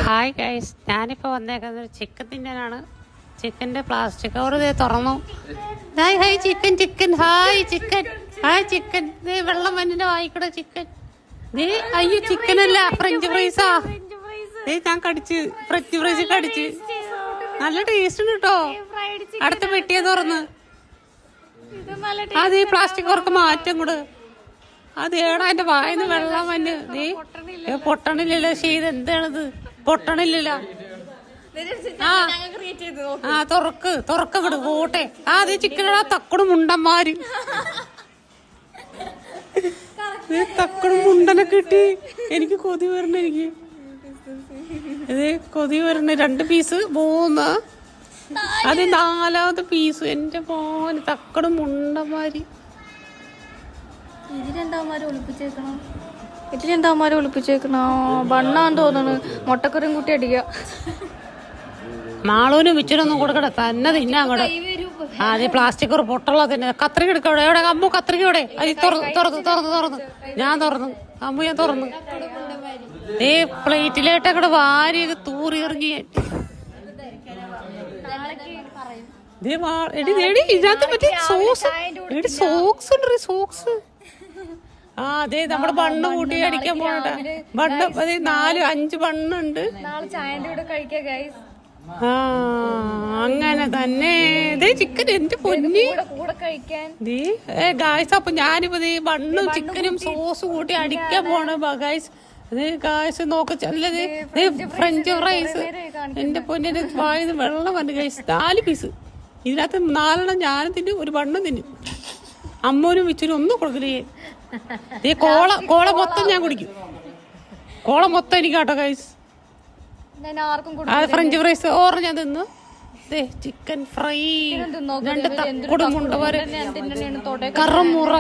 Hi guys, ഞാനിപ്പോൾ വന്നേക്കുന്നത് chicken തിന്നാനാണ്. ചിക്കൻ്റെ പ്ലാസ്റ്റിക് കവർ ഇതേ തുറന്നു. Hi hi chicken chicken hi chicken hi chicken. ഇതേ വെള്ളം മഞ്ഞിൻ്റെ വായിക്കൂടെ ചിക്കൻ. ദേ അയ്യോ ചിക്കനല്ല, ഫ്രഞ്ച് ഫ്രൈസാ. ഞാൻ കടിച്ച് ഫ്രഞ്ച് ഫ്രൈസ് കടിച്ച്. നല്ല ടേസ്റ്റ് ഉണ്ട് കേട്ടോ. അടുത്ത പെട്ടിയെ തുറന്ന് അത് ഈ പ്ലാസ്റ്റിക് കവർക്ക് മാറ്റം കൂടെ. അതേടാ എന്റെ വായന്ന് വെള്ളം വന്ന്. നീ പൊട്ടണില്ലല്ലോ. ചെയ്ത് എന്താണിത്? പൊട്ടണില്ലല്ലോ. തുറക്ക വിട് പോട്ടെ. അത് ചിക്കനടാ തക്കടും മുണ്ടന്മാര്. തക്കടും മുണ്ടനെ കിട്ടി. എനിക്ക് കൊതി വരണ. എനിക്ക് ഇത് കൊതി വരണ. 2 പീസ് 3. അത് 4ാമത്തെ പീസ്. എന്റെ മോന് തക്കടും മുണ്ടന്മാര്. ഇതിലെന്താമാര് ഒളിപ്പിച്ചേക്കണോ? ബണ്ണാന്ന് തോന്നണ്. മുട്ടക്കറിയും കൂട്ടി അടിക്കുക. മാളൂന് വിച്ചിരൊന്നും കൊടുക്കട്ടെ, തന്നെ തിന്നാ അങ്ങോട്ട്. അതെ പ്ലാസ്റ്റിക് ഒരു പൊട്ടുള്ള തന്നെ. കത്രിക എടുക്കവിടെ. എവിടെ അമ്മു? കത്രിക എവിടെ? അത് തുറന്നു. ഞാൻ തുറന്നു. അമ്മു ഞാൻ തുറന്നു. ഏ പ്ലേറ്റിലേട്ട് അങ്ങോട്ട് വാരി തൂറി എറിഞ്ഞ്. ഇതിനകത്ത് മറ്റേ സോക്സ് ഉണ്ട്. സോക്സ്. അതെ നമ്മുടെ ബണ്ണ് കൂട്ടി അടിക്കാൻ പോകട്ടെ. ബണ്ണ് 4-5 ബണ്ണുണ്ട്. അങ്ങനെ തന്നെ. ഇതേ ചിക്കൻ എന്റെ പൊന്നി ഗായ്സ്. അപ്പൊ ഞാനിപ്പോ ബണ്ണും ചിക്കനും സോസ് കൂട്ടി അടിക്കാൻ പോണ ഗായ്സ്. ഗായ്സ് നോക്കല്ലേ, ഫ്രഞ്ച് ഫ്രൈസ്. എന്റെ പൊന്നിന്റെ വായന്ന് വെള്ളം വന്നു ഗായ്സ്. 4 പീസ്. ഇതിനകത്ത് 4 ഞാനും തിന്നും, ഒരു ബണ്ണും തിന്നും. അമ്മൂനും വിച്ചിനും ഒന്നും കൊടുക്കില്ലേ. ഈ കോള മൊത്തം ഞാൻ കുടിക്കും. കോള മൊത്തം എനിക്ക് കേട്ടോ ഗൈസ്. ഫ്രഞ്ച് ഫ്രൈസ് ഞാൻ തിന്നു. Chicken fry 2 തക്കുടുമുണ്ട്. കറുമുറ